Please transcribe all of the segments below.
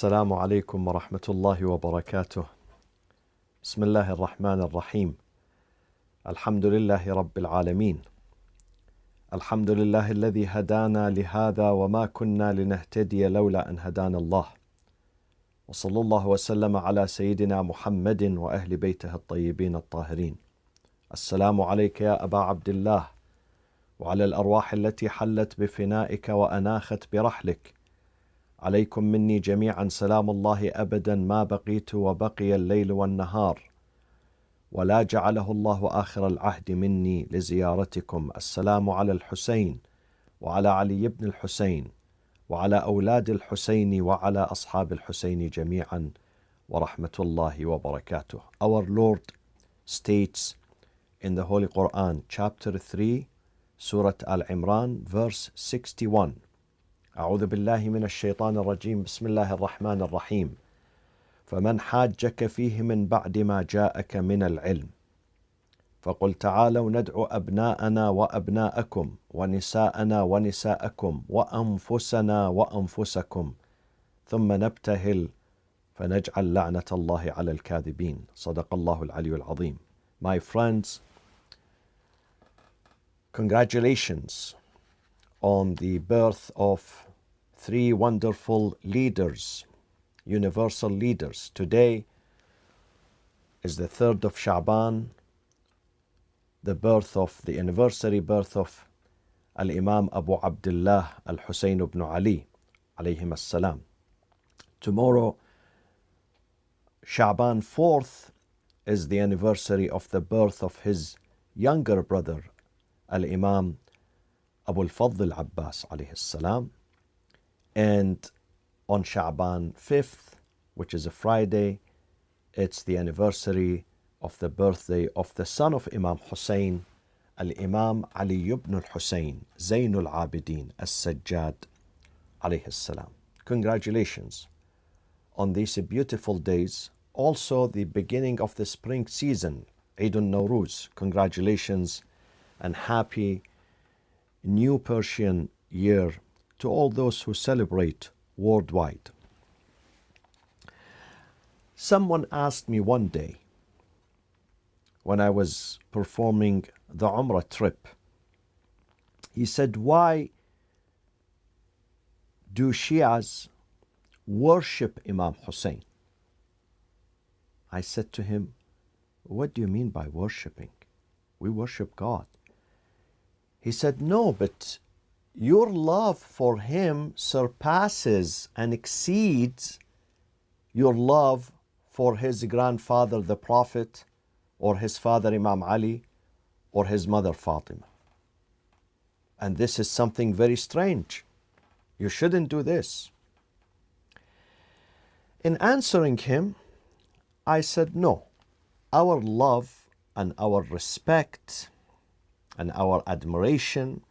السلام عليكم ورحمة الله وبركاته. بسم الله الرحمن الرحيم. الحمد لله رب العالمين. الحمد لله الذي هدانا لهذا وما كنا لنهتدي لولا أن هدانا الله. وصلى الله وسلم على سيدنا محمد وأهل بيته الطيبين الطاهرين. السلام عليك يا أبا عبد الله، وعلى الأرواح التي حلت بفنائك وأناخت برحلك. عليكم مني جميعا سلام الله أبدا ما بقيت وبقي الليل والنهار، ولا جعله الله آخر العهد مني لزيارتكم. السلام على الحسين وعلى علي بن الحسين وعلى أولاد الحسين وعلى أصحاب الحسين جميعا ورحمة الله وبركاته. Our Lord states in the Holy Quran, chapter 3, Surah Al-Imran, verse 61, أعوذ بالله من الشيطان الرجيم، بسم الله الرحمن الرحيم. فمن حاجك فيه من بعد ما جاءك من العلم فقل تعالوا ندعو أبناءنا وأبناءكم ونساءنا ونساءكم وأنفسنا وأنفسكم ثم نبتهل فنجعل لعنة الله على الكاذبين. صدق الله العلي العظيم. My friends, congratulations on the birth of three wonderful leaders, universal leaders. Today is the 3rd of Sha'ban, the anniversary birth of Al-Imam Abu Abdullah Al-Hussain ibn Ali, alayhim as-salam. Tomorrow, Sha'ban 4th, is the anniversary of the birth of his younger brother, Al-Imam Abu al-Fadl al-Abbas alayhi salam. And on Sha'ban 5th, which is a Friday, it's the anniversary of the birthday of the son of Imam Hussain, Al-Imam Ali ibn al-Hussain, Zainul Abidin as-Sajjad alayhi salam. Congratulations on these beautiful days. Also the beginning of the spring season, Eid al-Nawruz. Congratulations and happy New Persian year to all those who celebrate worldwide. Someone asked me one day when I was performing the Umrah trip, he said, why do Shi'as worship Imam Hussain? I said to him, what do you mean by worshipping? We worship God. He said, no, but your love for him surpasses and exceeds your love for his grandfather, the Prophet, or his father, Imam Ali, or his mother, Fatima. And this is something very strange. You shouldn't do this. In answering him, I said, no, our love and our respect and our admiration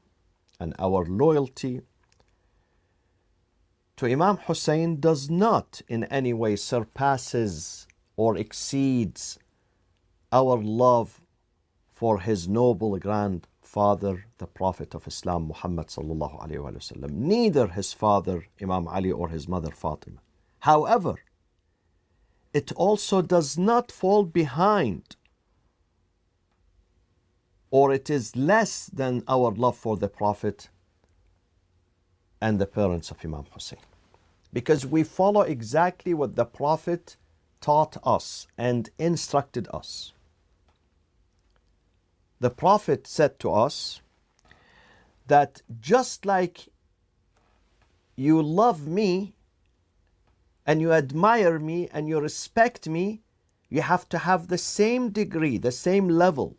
and our loyalty to Imam Hussain does not in any way surpasses or exceeds our love for his noble grandfather, the Prophet of Islam, Muhammad sallallahu alayhi wa sallam. Neither his father, Imam Ali, or his mother, Fatima. However, it also does not fall behind, or it is less than our love for the Prophet and the parents of Imam Hussain. Because we follow exactly what the Prophet taught us and instructed us. The Prophet said to us that just like you love me and you admire me and you respect me, you have to have the same degree, the same level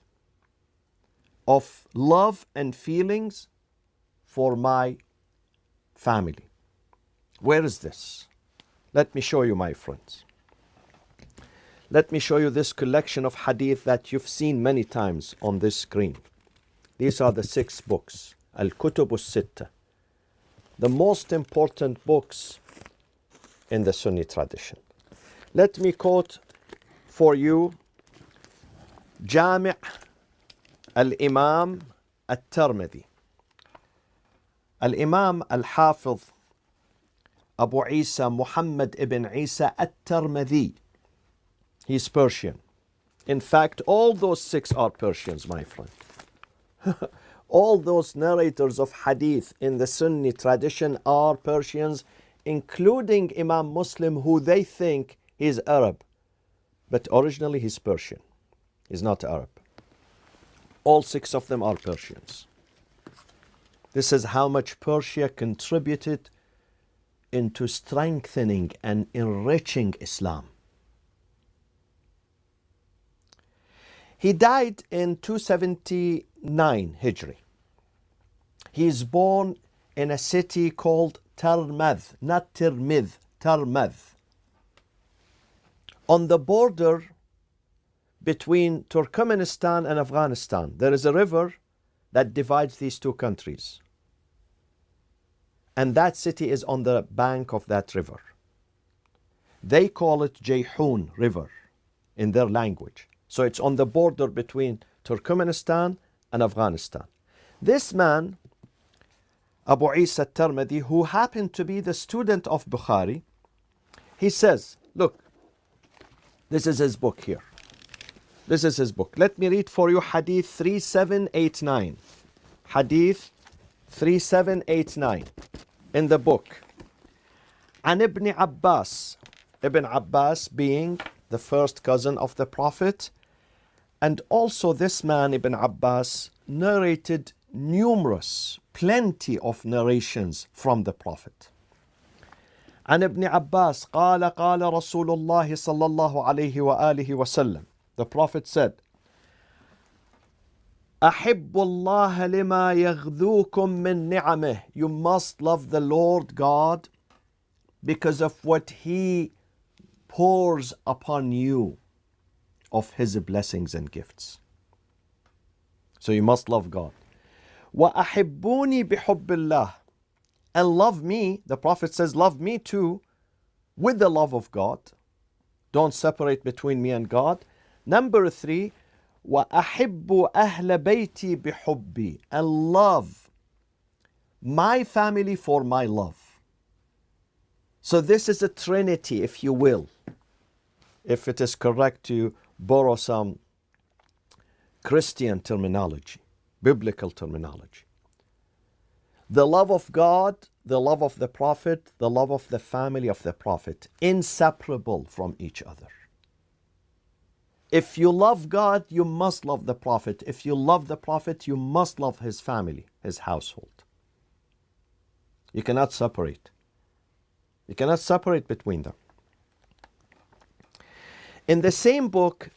of love and feelings for my family. Where is this? Let me show you, my friends. Let me show you this collection of hadith that you've seen many times on this screen. These are the 6 books, Al-Kutub al-Sitta, the most important books in the Sunni tradition. Let me quote for you Jami' Al-Imam Al-Tirmidhi. Al-Imam Al-Hafiz Abu Isa Muhammad ibn Isa at-Tirmidhi. He's Persian. In fact, all those 6 are Persians, my friend. All those narrators of hadith in the Sunni tradition are Persians, including Imam Muslim, who they think is Arab. But originally he's Persian. He's not Arab. All 6 of them are Persians. This is how much Persia contributed into strengthening and enriching Islam. He died in 279 Hijri. He is born in a city called Tirmidh, not Tirmidh, Tirmidh, on the border between Turkmenistan and Afghanistan. There is a river that divides these 2 countries. And that city is on the bank of that river. They call it Jayhoun River in their language. So it's on the border between Turkmenistan and Afghanistan. This man, Abu Isa at-Tirmidhi, who happened to be the student of Bukhari, he says, look, this is his book here. This is his book. Let me read for you Hadith 3789. Hadith 3789 in the book. An Ibn Abbas. Ibn Abbas being the first cousin of the Prophet. And also this man, Ibn Abbas, narrated plenty of narrations from the Prophet. عن ابن عباس قال قال رسول الله صلى الله عليه وآله وسلم. The Prophet said, أحب الله لما يغذوكم من نعمه. You must love the Lord God because of what He pours upon you of His blessings and gifts. So you must love God. وأحبوني بحب الله. And love me, the Prophet says, love me too, with the love of God. Don't separate between me and God. Number 3, وأحب أهل بيتي بحبي. And love my family for my love. So this is a trinity, if you will, if it is correct to borrow some Christian terminology, biblical terminology. The love of God, the love of the Prophet, the love of the family of the Prophet, inseparable from each other. If you love God, you must love the Prophet. If you love the Prophet, you must love his family, his household. You cannot separate. You cannot separate between them. In the same book,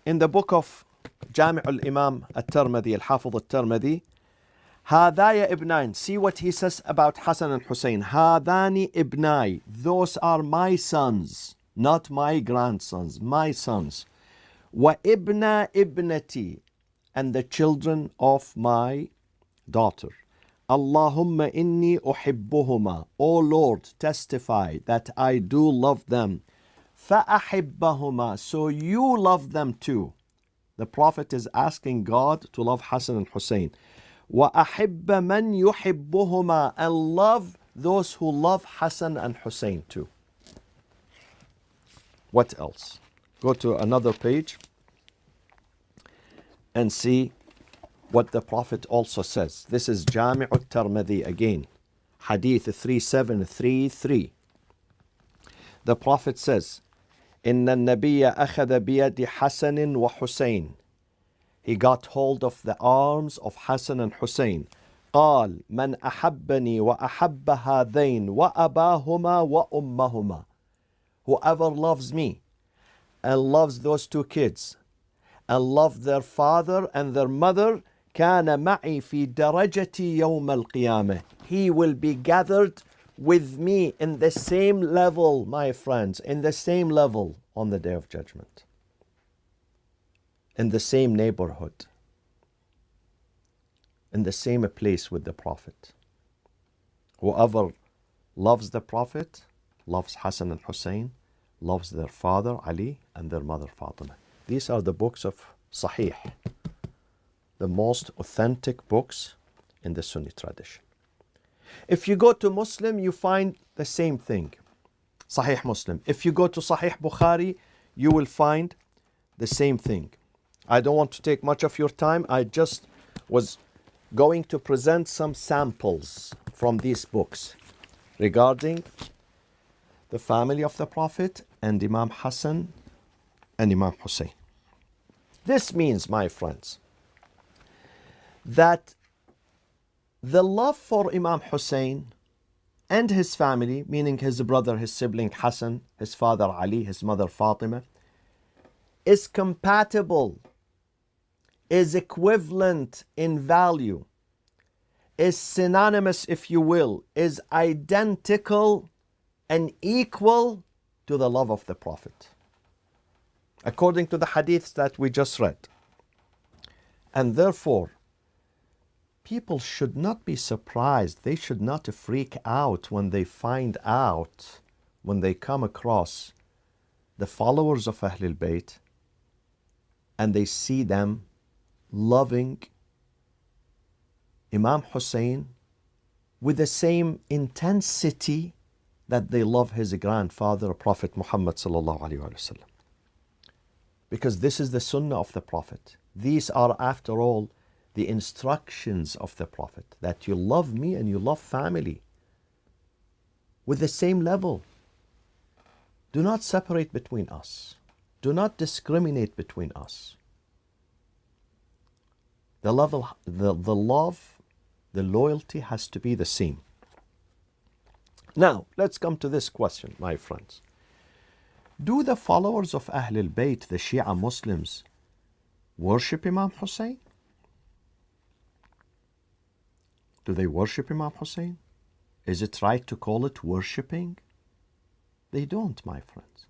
in the book of Jami' al-Imam al-Tirmidhi, al-Hafiz al-Tirmidhi, هذايا ابناin. See what he says about Hassan and Hussain. هذاني ابناي. Those are my sons, not my grandsons, my sons. وابن ابنتي. And the children of my daughter. اللهم إني أحبهما. O Lord, testify that I do love them. فأحبهما. So you love them too. The Prophet is asking God to love Hassan and Hussain. وَأَحِبَّ مَنْ يُحِبُّهُمَا. And love those who love Hassan and Hussain too. What else? Go to another page and see what the Prophet also says. This is Jami' al-Tirmidhi again. Hadith 3733. The Prophet says, إِنَّ النَّبِيَّ أَخَذَ بِيَدِ حَسَنٍ وَحُسَيْنٍ. He got hold of the arms of Hassan and Hussain. قال من أحبني وأحب هذين وأباهما وأمهما. Whoever loves me and loves those 2 kids and love their father and their mother, كان معي في درجتي يوم القيامة. He will be gathered with me in the same level, my friends, in the same level on the Day of Judgment. In the same neighborhood, in the same place with the Prophet. Whoever loves the Prophet, loves Hassan and Hussain, loves their father Ali and their mother Fatima. These are the books of Sahih, the most authentic books in the Sunni tradition. If you go to Muslim, you find the same thing. Sahih Muslim. If you go to Sahih Bukhari, you will find the same thing. I don't want to take much of your time. I just was going to present some samples from these books regarding the family of the Prophet and Imam Hassan and Imam Hussain. This means, my friends, that the love for Imam Hussain and his family, meaning his brother, his sibling Hassan, his father Ali, his mother Fatima, is compatible, is equivalent in value, is synonymous, if you will, is identical and equal to the love of the Prophet, according to the hadiths that we just read. And therefore, people should not be surprised. They should not freak out when they find out, when they come across the followers of Ahlul Bayt and they see them loving Imam Hussain with the same intensity that they love his grandfather, Prophet Muhammad sallallahu alaihi wasallam. Because this is the sunnah of the Prophet. These are, after all, the instructions of the Prophet, that you love me and you love family with the same level. Do not separate between us. Do not discriminate between us. The love, the loyalty has to be the same. Now, let's come to this question, my friends. Do the followers of Ahlul Bayt, the Shi'a Muslims, worship Imam Hussain? Do they worship Imam Hussain? Is it right to call it worshipping? They don't, my friends.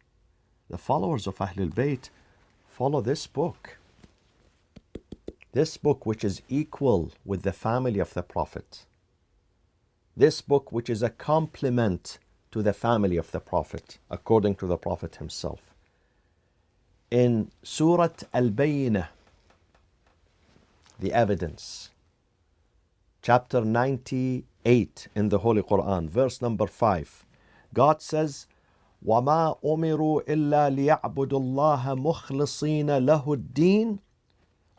The followers of Ahlul Bayt follow this book. This book which is equal with the family of the Prophet. This book which is a complement to the family of the Prophet, according to the Prophet himself. In Surah Al-Bayyinah, the evidence, chapter 98 in the Holy Quran, verse number 5, God says, وَمَا أُمِرُوا إِلَّا لِيَعْبُدُوا اللَّهَ مُخْلِصِينَ لَهُ الدِّينَ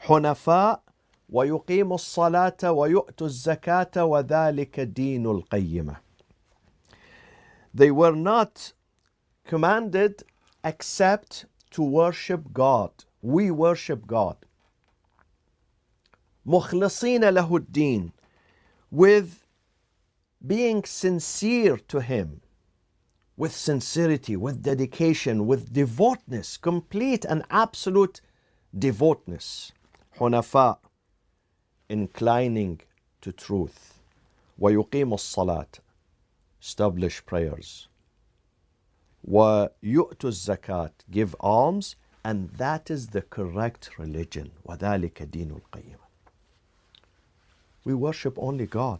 حُنَفَاءَ وَيُقِيمُوا الصَّلَاةَ وَيُؤْتُوا الزَّكَاةَ وَذَلِكَ دِينُ الْقَيِّمَةِ. They were not commanded except to worship God. We worship God. مُخْلِصِينَ لَهُ الدِّينَ, with being sincere to Him, with sincerity, with dedication, with devoutness, complete and absolute devoutness. حُنَفَاء, inclining to truth. وَيُقِيمُ الصَّلَاةِ, establish prayers. وَيُؤْتُ الزَّكَاةِ, give alms, and that is the correct religion. وَذَلِكَ دِينُ الْقَيِّمَةِ. We worship only God.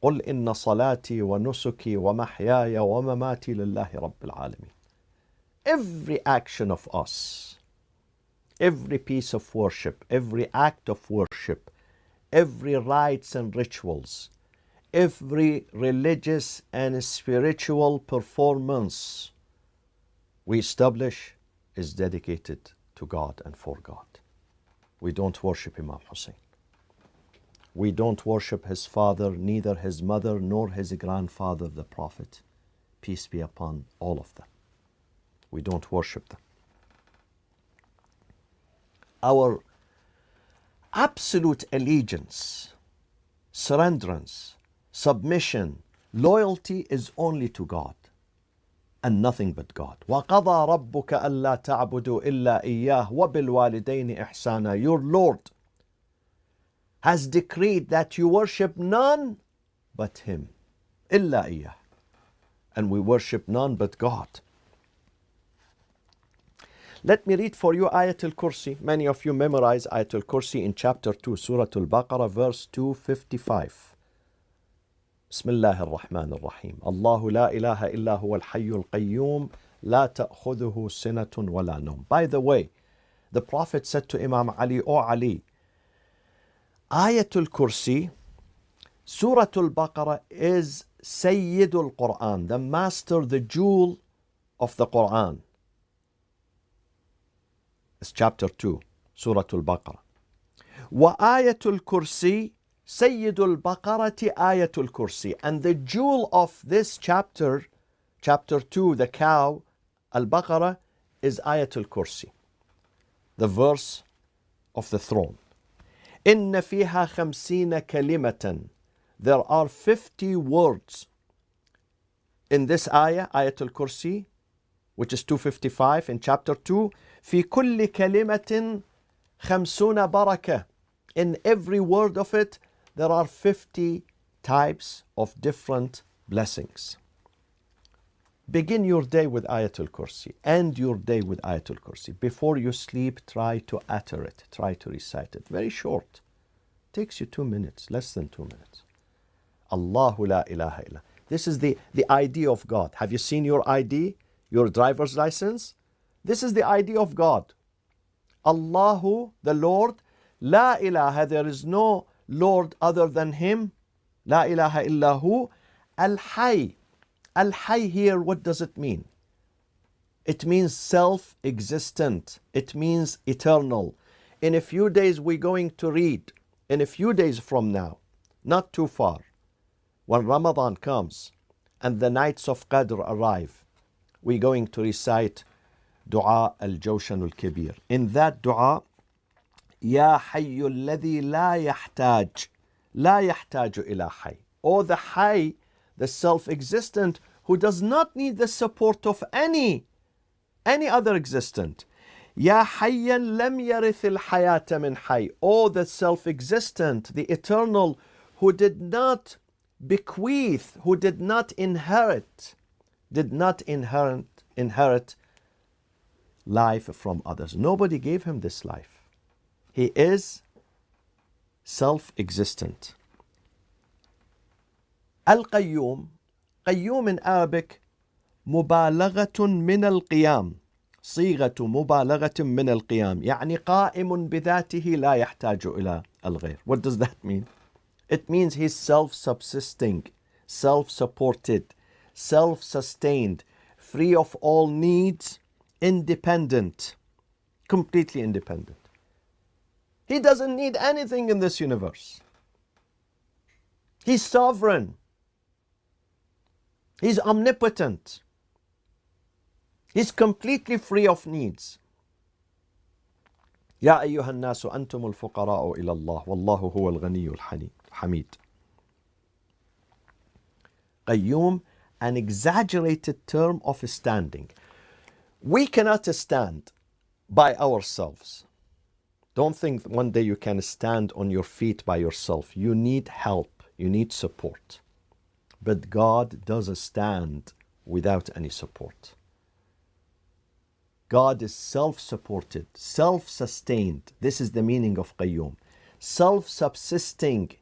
قُلْ إِنَّ صَلَاتِي وَنُسُكِي وَمَحْيَايَ وَمَمَاتِي لِلَّهِ رَبِّ الْعَالَمِينَ. Every action of us, every piece of worship, every act of worship, every rites and rituals, every religious and spiritual performance we establish is dedicated to God and for God. We don't worship Imam Hussain. We don't worship his father, neither his mother, nor his grandfather, the Prophet. Peace be upon all of them. We don't worship them. Our absolute allegiance, surrenderance, submission, loyalty is only to God and nothing but God. وَقَضَى رَبُّكَ أَلَّا تَعْبُدُوا إِلَّا إِيَّاهُ وَبِالْوَالِدَيْنِ إِحْسَانًا. Your Lord has decreed that you worship none but Him. إِلَّا إِيَّاهُ. And we worship none but God. Let me read for you Ayatul Kursi. Many of you memorize Ayatul Kursi in chapter 2, Surah Al-Baqarah, verse 255. بسم الله الرحمن الرحيم. الله لا إله إلا هو الحي القيوم لا تأخذه سنة ولا نوم. By the way, the Prophet said to Imam Ali, O Ali, Ayatul Kursi Surah Al-Baqarah is Sayyidul Quran, the master, the jewel of the Quran. It's chapter 2, Surah Al-Baqarah. وآية الكرسي سيد البقرة آية الكرسي. And the jewel of this chapter, chapter 2, the cow, Al-Baqarah, is Ayat al-Kursi, the verse of the throne. إن فيها 50 كلمة. There are 50 words in this ayah, Ayat al-Kursi, which is 255 in chapter 2. في كل كلمة 50 بركة. In every word of it, there are 50 types of different blessings. Begin your day with Ayatul Kursi. End your day with Ayatul Kursi. Before you sleep, try to utter it. Try to recite it. Very short. Takes you 2 minutes, less than 2 minutes. Allahu la ilaha illa. This is the ID of God. Have you seen your ID? Your driver's license? This is the ID of God. Allahu, the Lord. La ilaha, there is no Lord other than Him. La ilaha illahu. Al-Hayy. Al-Hayy here, what does it mean? It means self-existent. It means eternal. In a few days we're going to read, in a few days from now, not too far, when Ramadan comes and the nights of Qadr arrive, we're going to recite Dua al-Jawshan al-Kabir. In that dua, Ya Hayyu alladhi la yahtaj ila Hayy. Or the Hayy, the self-existent, who does not need the support of any other existent. Ya Hayyan lam yarith al-hayata min Hayy. Or the self-existent, the eternal, who did not bequeath, who did not inherit life from others. Nobody gave him this life. He is self-existent. Al-Qayyum. Qayyum in Arabic, مبالغة من القيام. صيغة مبالغة من القيام. يعني قائم بذاته لا يحتاج إلى الغير. What does that mean? It means he's self-subsisting, self-supported, self-sustained, free of all needs, independent, completely independent. He doesn't need anything in this universe. He's sovereign. He's omnipotent. He's completely free of needs. يا أيها الناس أنتم الفقراء إلى الله والله هو الغني الحميد. Qayyum, an exaggerated term of standing. We cannot stand by ourselves. Don't think one day you can stand on your feet by yourself. You need help. You need support. But God does stand without any support. God is self-supported, self-sustained. This is the meaning of Qayyum. Self-subsisting.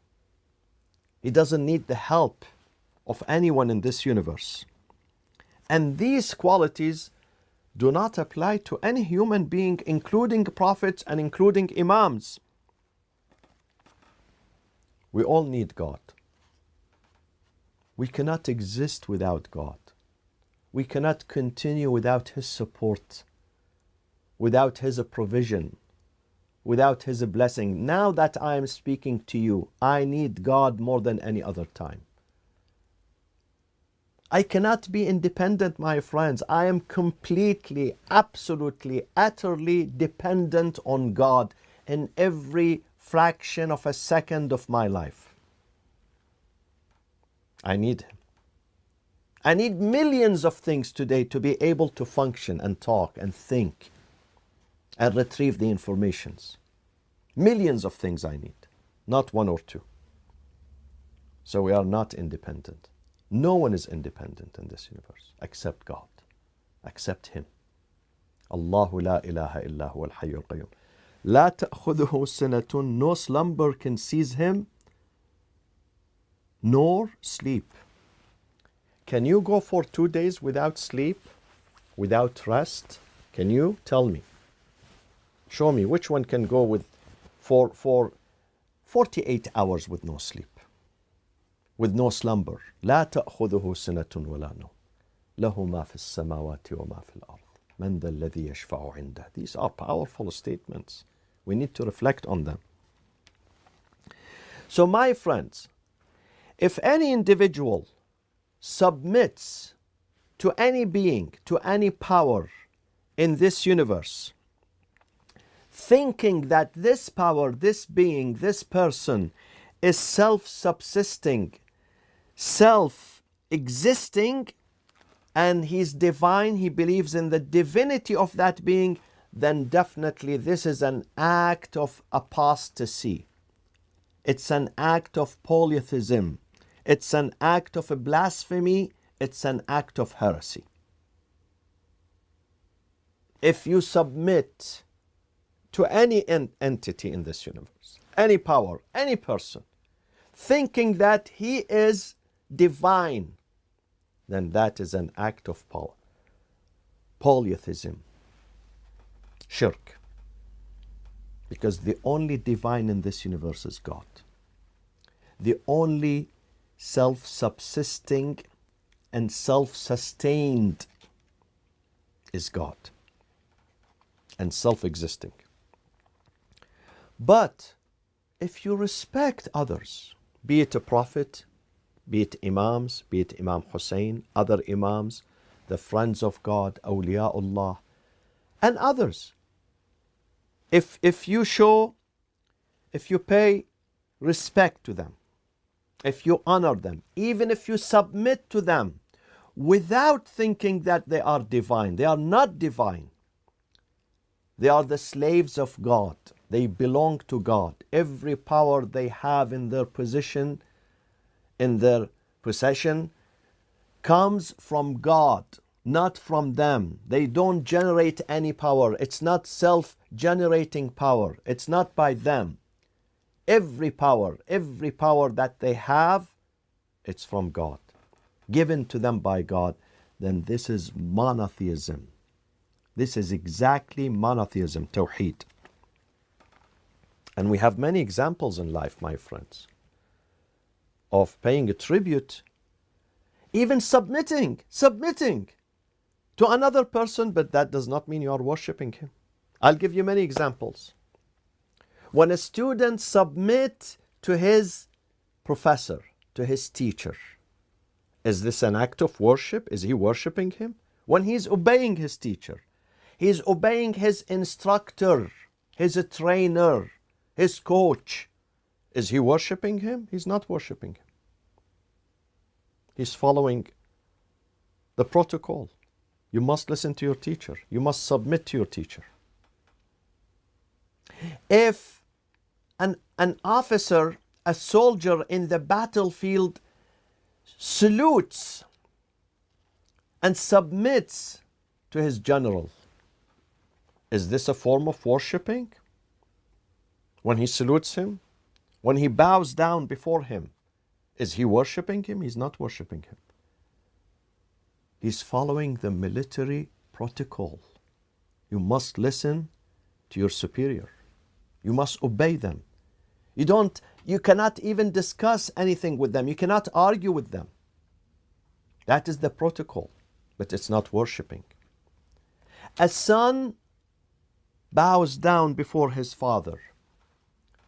He doesn't need the help of anyone in this universe. And these qualities do not apply to any human being, including prophets and including Imams. We all need God. We cannot exist without God. We cannot continue without His support, without His provision, without His blessing. Now that I am speaking to you, I need God more than any other time. I cannot be independent, my friends. I am completely, absolutely, utterly dependent on God in every fraction of a second of my life. I need Him. I need millions of things today to be able to function and talk and think and retrieve the informations. Millions of things I need, not one or two. So we are not independent. No one is independent in this universe except God, except Him. Allahu la ilaha illa huwa al-hayy al-qayyum. La ta'khudhuhu sinatun. No slumber can seize Him, nor sleep. Can you go for 2 days without sleep, without rest? Can you? Tell me. Show me which one can go with for 48 hours with no sleep. with no slumber. لا تأخذه سنة ولا نوم له ما في السماوات وما في الأرض من ذا الذي يشفع عنده. These are powerful statements. We need to reflect on them. So my friends, if any individual submits to any being, to any power in this universe, thinking that this power, this being, this person is self-subsisting, self-existing, and he's divine, he believes in the divinity of that being, then definitely this is an act of apostasy. It's an act of polytheism. It's an act of a blasphemy. It's an act of heresy. If you submit to any entity in this universe, any power, any person, thinking that he is divine, then that is an act of polytheism, shirk. Because the only divine in this universe is God. The only self-subsisting and self-sustained is God, and self-existing. But if you respect others, be it a prophet, be it imams, be it Imam Hussain, other imams, the friends of God, awliyaullah, and others, if you pay respect to them, if you honor them, even if you submit to them without thinking that they are divine, they are not divine. They are the slaves of God. They belong to God. Every power they have in their position, in their possession, comes from God, not from them. They don't generate any power. It's not self-generating power. It's not by them. Every power that they have, it's from God, given to them by God. Then this is monotheism. This is exactly monotheism, Tawheed. And we have many examples in life, my friends, of paying a tribute, even submitting to another person, but that does not mean you are worshipping him. I'll give you many examples. When a student submits to his professor, to his teacher, is this an act of worship? Is he worshipping him? When he's obeying his teacher, he's obeying his instructor, his trainer, his coach. Is he worshipping him? He's not worshipping him. He's following the protocol. You must listen to your teacher. You must submit to your teacher. If an officer, a soldier in the battlefield salutes and submits to his general, is this a form of worshipping? When he salutes him, when he bows down before him, is he worshipping him? He's not worshipping him. He's following the military protocol. You must listen to your superior. You must obey them. You cannot even discuss anything with them. You cannot argue with them. That is the protocol, but it's not worshipping. A son bows down before his father.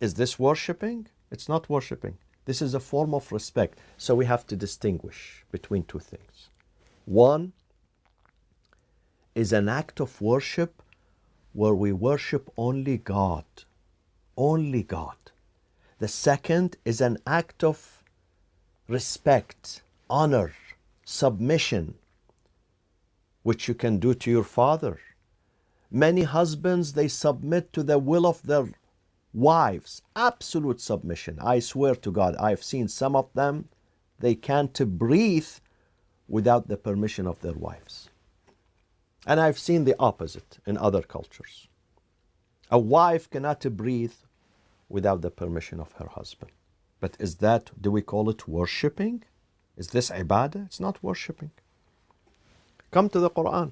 Is this worshipping? It's not worshipping. This is a form of respect. So we have to distinguish between two things. One is an act of worship where we worship only God. Only God. The second is an act of respect, honor, submission, which you can do to your father. Many husbands, they submit to the will of their wives. Absolute submission. I swear to God, I've seen some of them, they can't breathe without the permission of their wives. And I've seen the opposite in other cultures. A wife cannot breathe without the permission of her husband. But do we call it worshipping? Is this ibadah? It's not worshipping. Come to the Quran.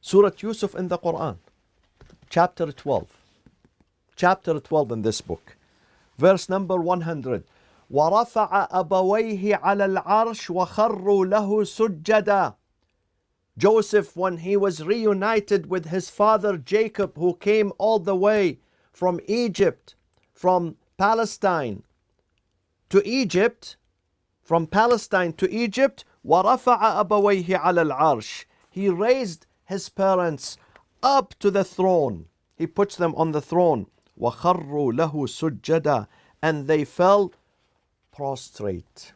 Surah Yusuf in the Quran, chapter 12. Chapter 12 in this book. Verse number 100. وَرَفَعَ أَبَوَيْهِ عَلَى الْعَرْشِ وَخَرُّوا لَهُ سُجَّدًا. Joseph, when he was reunited with his father Jacob, who came all the way from Egypt, from Palestine to Egypt, from Palestine to Egypt, وَرَفَعَ أَبَوَيْهِ عَلَى الْعَرْشِ. He raised his parents up to the throne. He puts them on the throne. وَخَرُّوا لَهُ سُجَّدًا. And they fell prostrate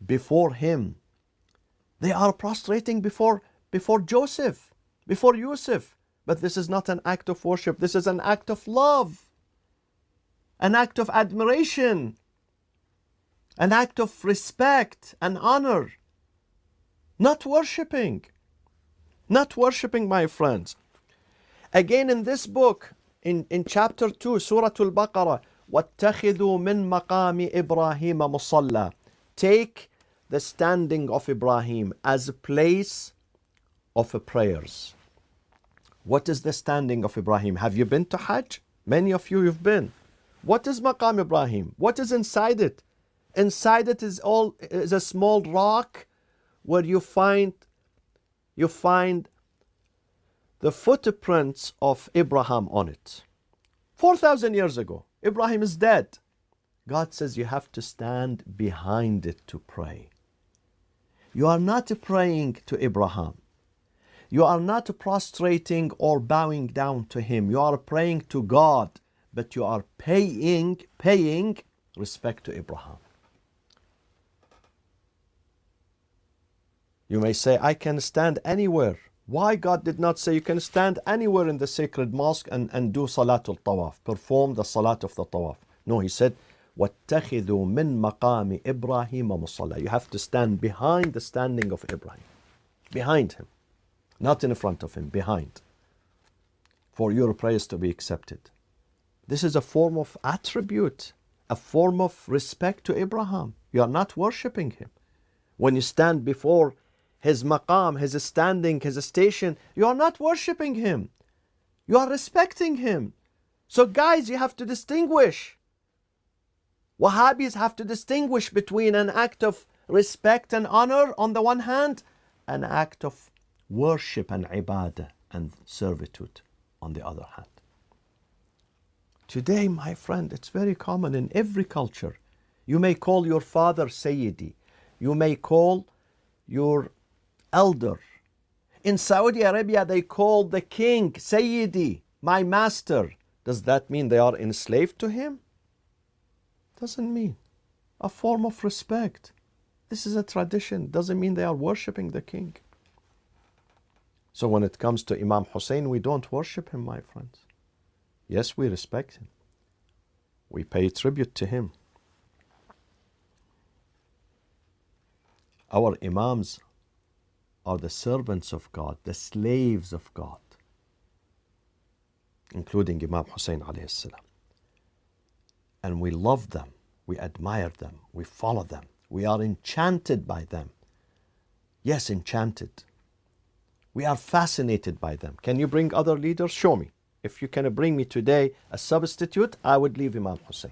before him. They are prostrating before Joseph, before Yusuf. But this is not an act of worship. This is an act of love, an act of admiration, an act of respect and honor. Not worshipping. Not worshipping, my friends. Again in this book, in chapter 2, Surah Al-Baqarah, وَاتَّخِذُوا مِن مَقَامِ إِبْرَاهِيمَ مُصَلَّى. Take the standing of Ibrahim as a place of prayers. What is the standing of Ibrahim? Have you been to Hajj? Many of you have been. What is Maqam Ibrahim? What is inside it? Inside it is a small rock where you find the footprints of Abraham on it. 4,000 years ago, Ibrahim is dead. God says you have to stand behind it to pray. You are not praying to Abraham. You are not prostrating or bowing down to him. You are praying to God, but you are paying respect to Abraham. You may say, I can stand anywhere. Why God did not say you can stand anywhere in the sacred mosque and do Salatul Tawaf, perform the Salat of the Tawaf? No, he said, وَاتَّخِذُوا مِن مَقَامِ إِبْرَاهِيمَ مُصَلَّى. You have to stand behind the standing of Ibrahim. Behind him. Not in front of him, behind. For your prayers to be accepted. This is a form of attribute, a form of respect to Abraham. You are not worshipping him. When you stand before his maqam, his standing, his station, you are not worshipping him. You are respecting him. So guys, you have to distinguish. Wahhabis have to distinguish between an act of respect and honor on the one hand, an act of worship and ibadah and servitude on the other hand. Today, my friend, it's very common in every culture. You may call your father Sayyidi. You may call your elder. In Saudi Arabia, they call the king Sayyidi, my master. Does that mean they are enslaved to him? Doesn't mean. A form of respect. This is a tradition. Doesn't mean they are worshipping the king. So when it comes to Imam Hussain, we don't worship him, my friends. Yes, we respect him. We pay tribute to him. Our Imams are the servants of God, the slaves of God, including Imam Hussain alayhi salam. And we love them, we admire them, we follow them, we are enchanted by them. Yes, enchanted. We are fascinated by them. Can you bring other leaders? Show me. If you can bring me today a substitute, I would leave Imam Hussain.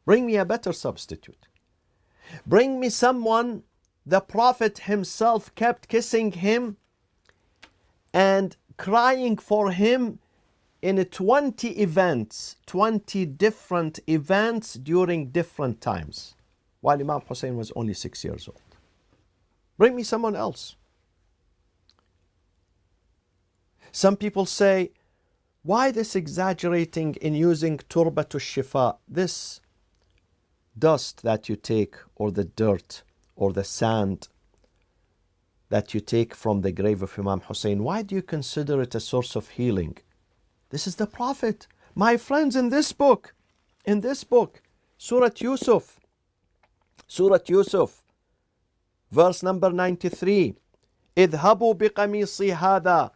Bring me a better substitute. Bring me someone the Prophet himself kept kissing him and crying for him in 20 events, 20 different events during different times, while Imam Hussain was only 6 years old. Bring me someone else. Some people say, why this exaggerating in using turbat al-shifa, this dust that you take, or the dirt, or the sand that you take from the grave of Imam Hussain, why do you consider it a source of healing? This is the Prophet. My friends, in this book, Surah Yusuf, verse number 93, اذهبوا بقميصي هذا.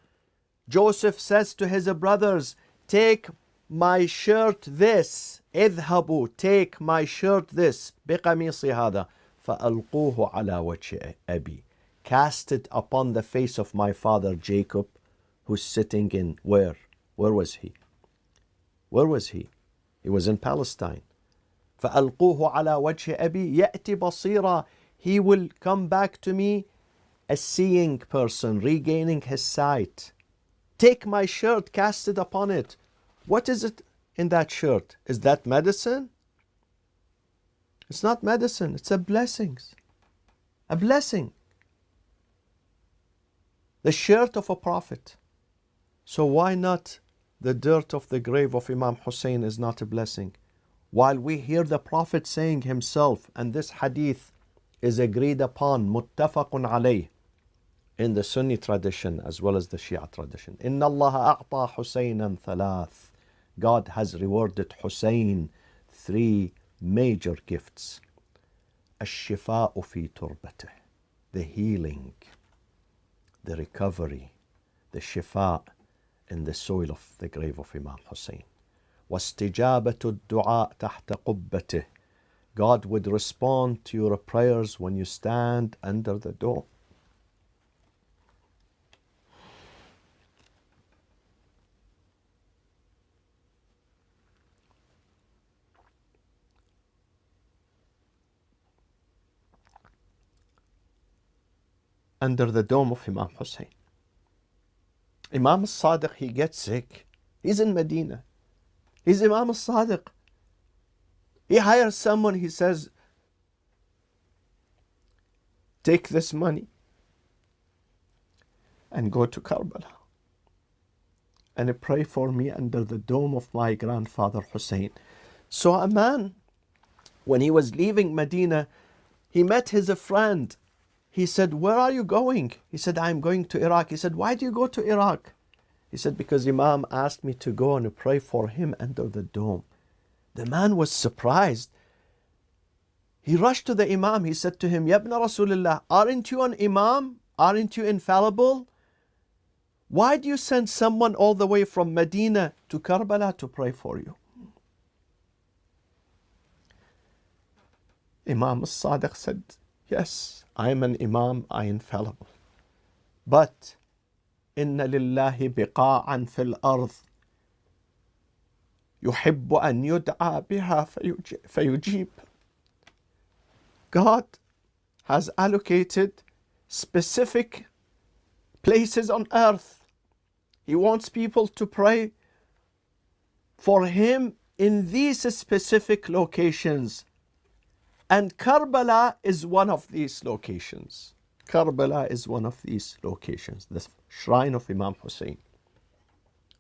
Joseph says to his brothers, take my shirt this. اذهبوا, take my shirt this. بقميصي هذا. فألقوه على وجه أبي. Cast it upon the face of my father Jacob, who's sitting in where? Where was he? Where was he? He was in Palestine. فألقوه على وجه أبي يأتي بصيرا. He will come back to me a seeing person, regaining his sight. Take my shirt, cast it upon it. What is it in that shirt? Is that medicine? It's not medicine, it's a blessing. A blessing. The shirt of a prophet. So why not the dirt of the grave of Imam Hussain is not a blessing? While we hear the Prophet saying himself, and this hadith is agreed upon, muttafaqun alayh, in the Sunni tradition as well as the Shia tradition. Inna Allah a'ta Husaynan thalath. God has rewarded Hussain 3 major gifts. الشفاء في تربته, the healing, the recovery, the shifa in the soil of the grave of Imam Hussain. واستجابة الدعاء تحت قبته. God would respond to your prayers when you stand under the dome. Under the dome of Imam Hussain. Imam al-Sadiq, he gets sick. He's in Medina. He's Imam al-Sadiq. He hires someone, he says, take this money and go to Karbala and pray for me under the dome of my grandfather Hussain. So a man, when he was leaving Medina, he met his friend. He said, where are you going? He said, I'm going to Iraq. He said, why do you go to Iraq? He said, because Imam asked me to go and pray for him under the dome. The man was surprised. He rushed to the Imam. He said to him, Ya ibn Rasulullah, aren't you an Imam? Aren't you infallible? Why do you send someone all the way from Medina to Karbala to pray for you? Imam al-Sadiq said, yes, I am an Imam, I am infallible. But إن لله بقاعا في الأرض يحب أن يدعى بها فيجيب. God has allocated specific places on earth. He wants people to pray for him in these specific locations. And Karbala is one of these locations. Karbala is one of these locations, the shrine of Imam Hussain.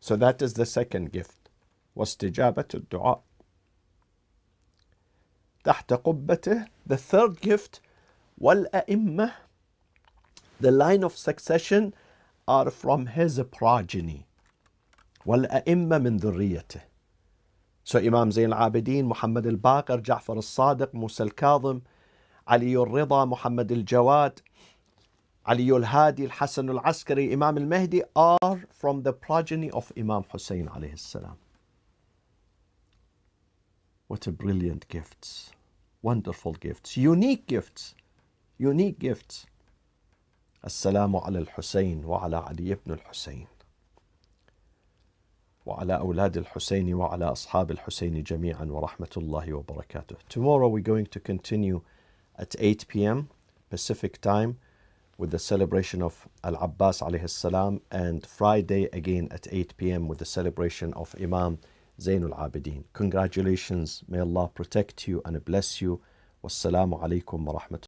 So that is the second gift. واستجابة الدعاء تحت قبته. The third gift, والأئمة, the line of succession are from his progeny. والأئمة من ذريته. So Imam Zayn al-Abidin, Muhammad al-Baqir, Ja'far al-Sadiq, Musa al-Kadhim, Ali al-Rida, Muhammad al-Jawad, Ali al-Hadi, al-Hasan al-Askari, Imam al-Mahdi are from the progeny of Imam Hussain alayhi salam. What a brilliant gifts. Wonderful gifts. Unique gifts. Unique gifts. Assalamu ala al-Hussain wa ala Ali ibn al-Hussain. وعلى أولاد الحسين وعلى أصحاب الحسين جميعا ورحمة الله وبركاته. Tomorrow we're going to continue at 8 p.m. Pacific time with the celebration of Al-Abbas alayhi salam, and Friday again at 8 p.m. with the celebration of Imam Zayn al-Abidin. Congratulations. May Allah protect you and bless you. Wassalamu alaikum wa rahmatullahi.